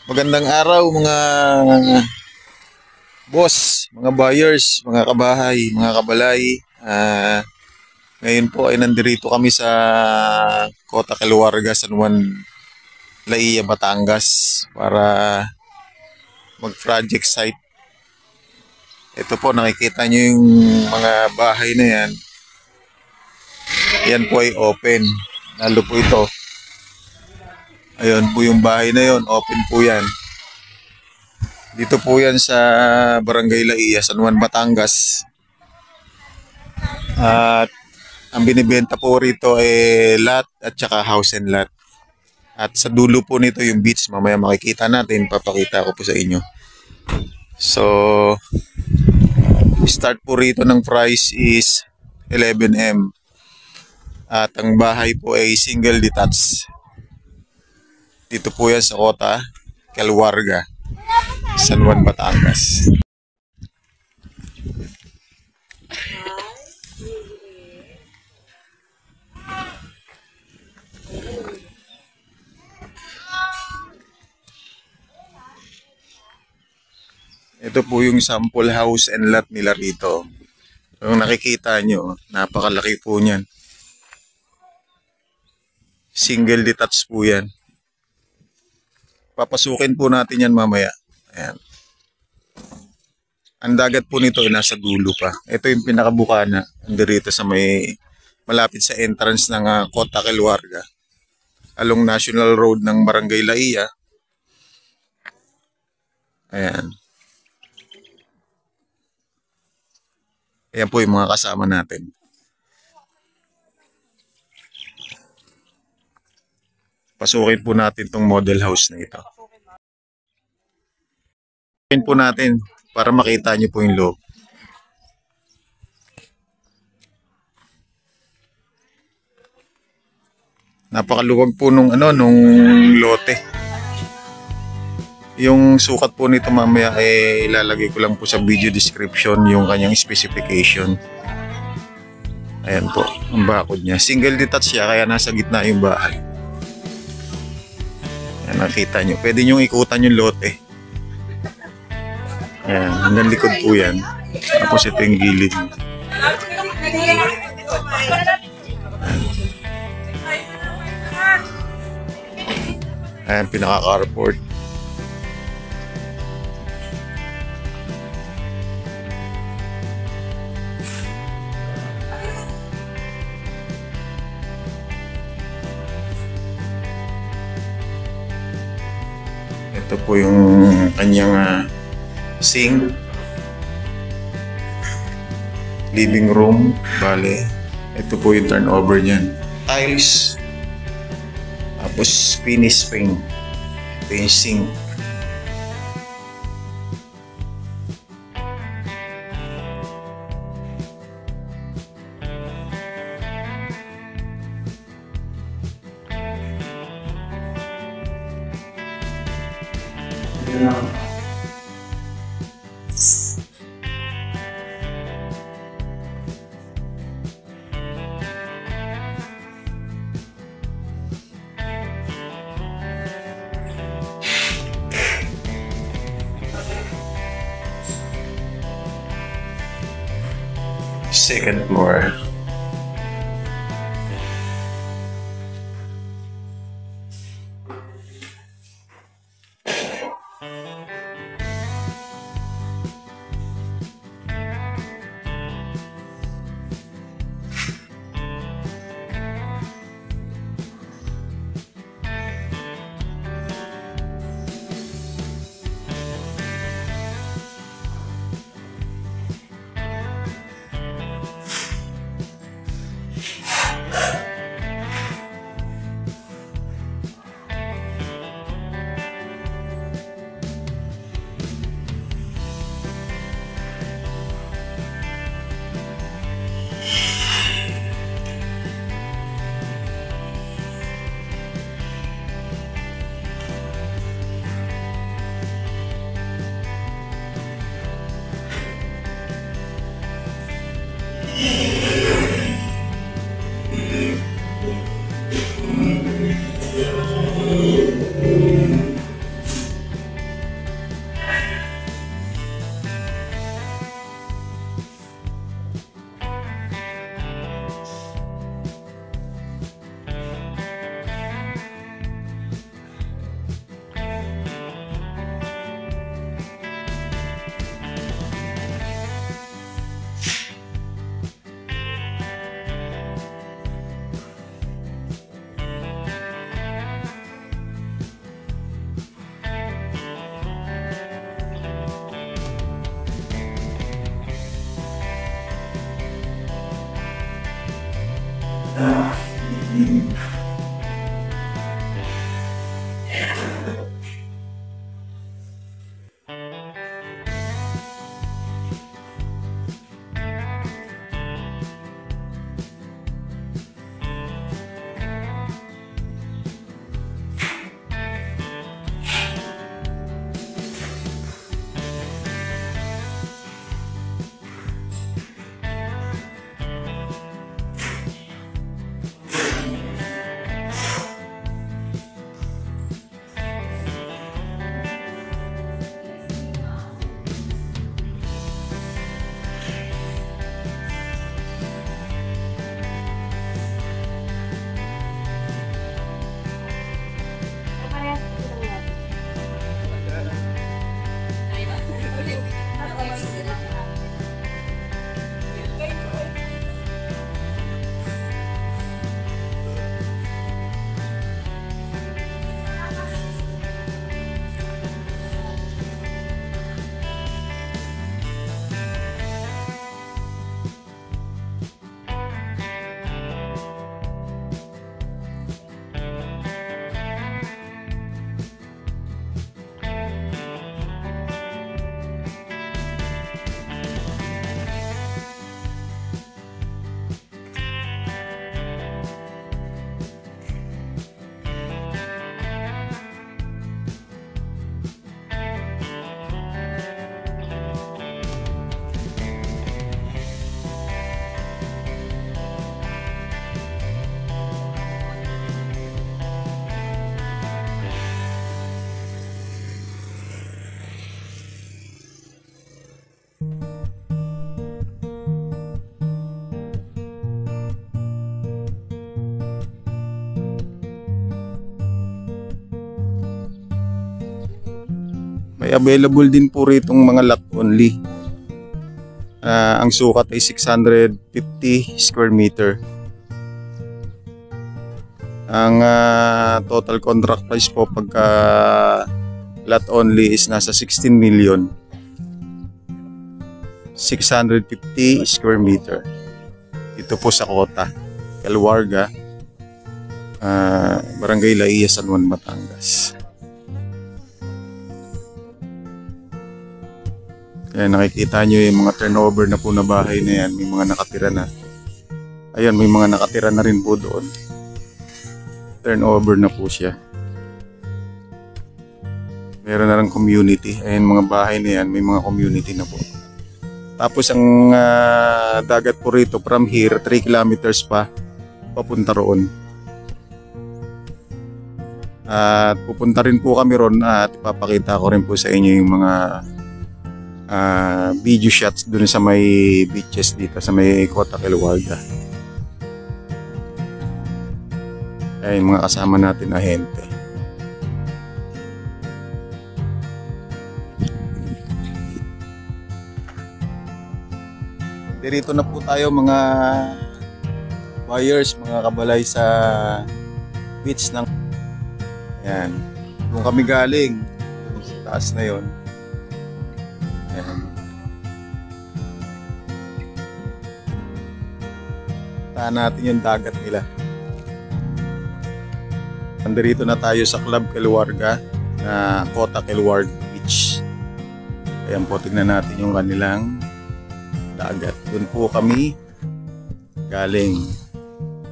Magandang araw mga boss, mga buyers, mga kabahay, mga kabalay. Ngayon po ay nandirito kami sa Kota Keluarga, San Juan, Laia, Batangas para mag-project site. Ito po, nakikita nyo yung mga bahay na yan. Yan po ay open. Lalo po ito. Ayun po yung bahay na yon, open po yan. Dito po yan sa Barangay Laia, San Juan, Batangas. At ang binibenta po rito ay lot at saka house and lot. At sa dulo po nito yung beach, mamaya makikita natin, papakita ko po sa inyo. So, start po rito ng price is 11M. At ang bahay po ay single detached. Dito po yan sa Kota Keluarga, San Juan, Batangas. Ito po yung sample house and lot nila rito. Kung nakikita nyo, napakalaki po niyan. Single detached po yan. Papasukin po natin yan mamaya. Ayan. Ang dagat po nito ay nasa dulo pa. Ito yung pinakabukana. Dito sa may malapit sa entrance ng Kota Keluarga. Along National Road ng Barangay Laia. Ayan. Ayan po yung mga kasama natin. Pasukin po natin tong model house na ito. Pasukin po natin para makita nyo po yung loob. Napakaluwag po nung lote. Yung sukat po nito mamaya ay ilalagay ko lang po sa video description yung kanyang specification. Ayan po, ang bakod niya. Single detached siya kaya nasa gitna yung bahay. Ayan, nakita nyo. Pwede nyo ikutan yung lote. Ayan, hanggang likod po yan. Tapos ito yung gilid. Ayan, pinaka-carport. Ito po yung kanyang sink, living room, bale. Ito po yung turnover niyan. Tiles, tapos finish paint. Ito yung sink. Second floor. May available din po ritong mga lot only. Ang sukat ay 650 square meter. Ang total contract price po pagka lot only is nasa 16 million 650 square meter. Ito po sa Kota, Kaluwarga, Barangay Laia, San Juan, Batangas. Ayan, nakikita nyo yung mga turnover na po na bahay na yan. May mga nakatira na. Ayan, may mga nakatira na rin po doon. Turnover na po siya. Meron na rin community. Ayan, mga bahay na yan, may mga community na po. Tapos ang dagat po rito from here, 3 kilometers pa papunta roon. At pupunta rin po kami roon at ipapakita ko rin po sa inyo yung mga video shots dun sa may beaches dito sa may Kota Kaluwarga. Ay, mga kasama natin ahente. Dito na po tayo mga buyers, mga kabalay sa beach ng ayan. Doon kami galing sa taas na yon. Tahan natin yung dagat nila. Nandito na tayo sa Club Kaluwarga na Kota Kaluwarga Beach. Ayan po, tignan natin yung kanilang dagat. Doon po kami galing.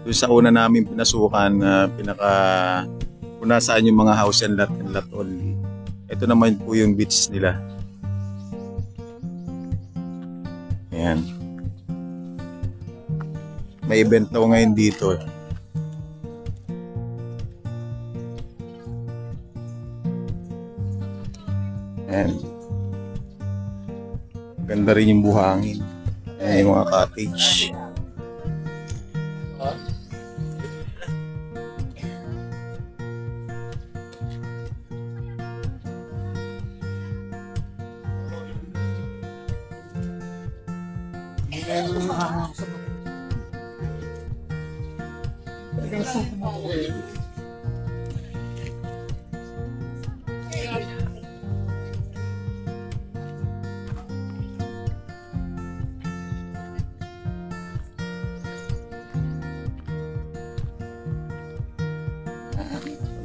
Doon sa una namin pinasukan na kung nasaan yung mga house and lot only. Ito naman po yung beach nila. Ayan. May event daw ngayon dito. Ayan. Ganda rin yung buhangin. Ayan yung mga cottage.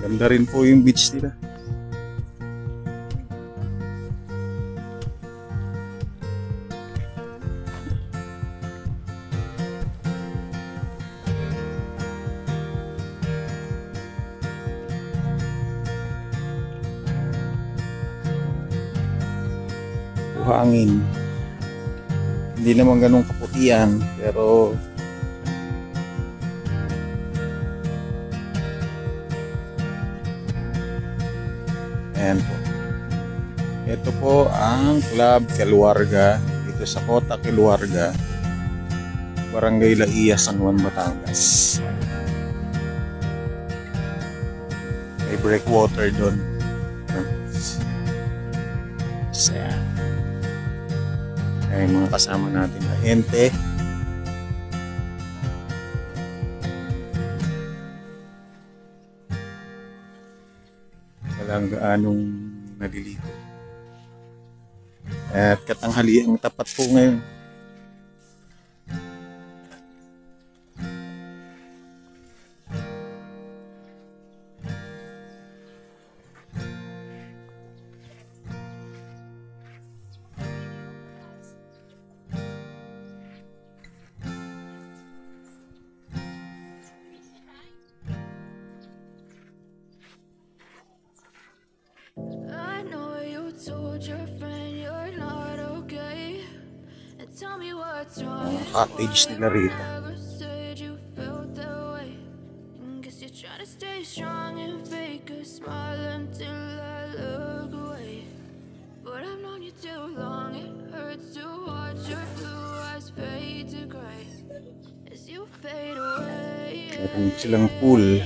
Ganda rin po yung beach nila. Buhangin. Hindi naman ganun kaputihan, pero ayan po. Ito po ang Club Kaluwarga dito sa Kota Kaluwarga, Barangay Laia, San Juan, Batangas. May breakwater doon. Ayan. Ay, mga kasama natin na ahente. Walang gaanong naliligo. At katanghali ang tapat po ngayon. Cottage nila rito. Meron silang pool.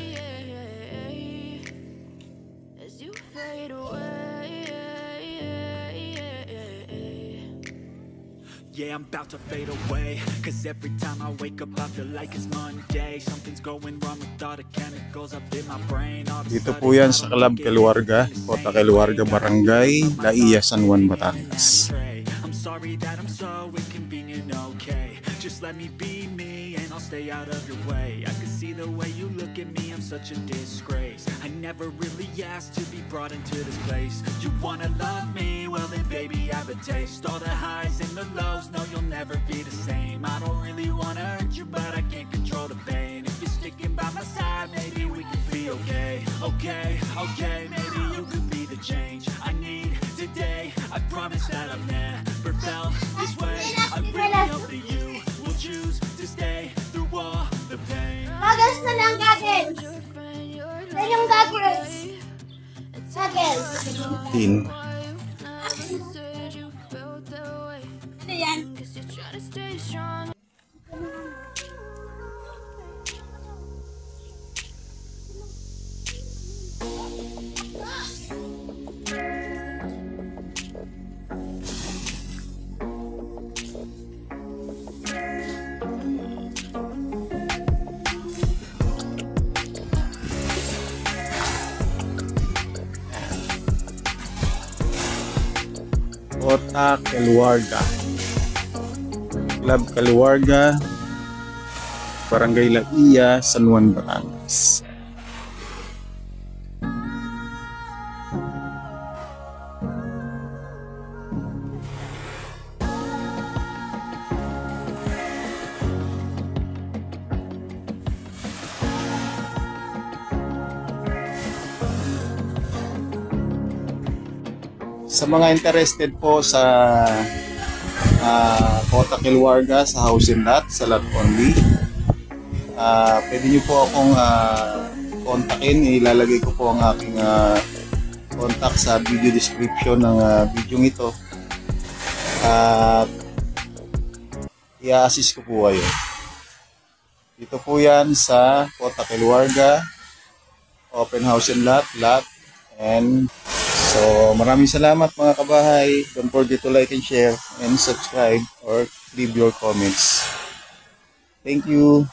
yeah, I'm about to fade away. Cause every time I wake up I feel like it's Monday. Something's going wrong with all the chemicals up in my brain. Dito po yan sa Club Kaluwarga, Kota Kaluwarga, Barangay Laia, San Juan, Batangas. I'm sorry that I'm so inconvenient, okay. Just let me be me and I'll stay out of your way. I can see the way you look at me, I'm such a disgrace. I never really asked to be brought into this place. You wanna love me? Well then baby I have a taste. All the highs and the lows, no you'll never be the same. I don't really wanna hurt you but I can't control the pain. If you're sticking by my side, maybe we could be okay. Okay, maybe you could be the change I need today. I promise that I've never felt this way. I really hope that you will choose to stay through all the pain. Goggles na lang, goggles. Yan yung goggles. Goggles. Tin. Ano yan? Kota Kaluwarga, Club Kaluwarga, Barangay Laia, San Juan, Batangas. Sa mga interested po sa Kota Kaluwarga, sa house and lot, sa lot only, pwede nyo po akong kontakin. Ilalagay ko po ang aking contact sa video description ng video ito. At i-assist ko po kayo. Dito po yan sa Kota Kaluwarga, open house and lot, and so, maraming salamat mga kabahay. Don't forget to like and share and subscribe or leave your comments. Thank you.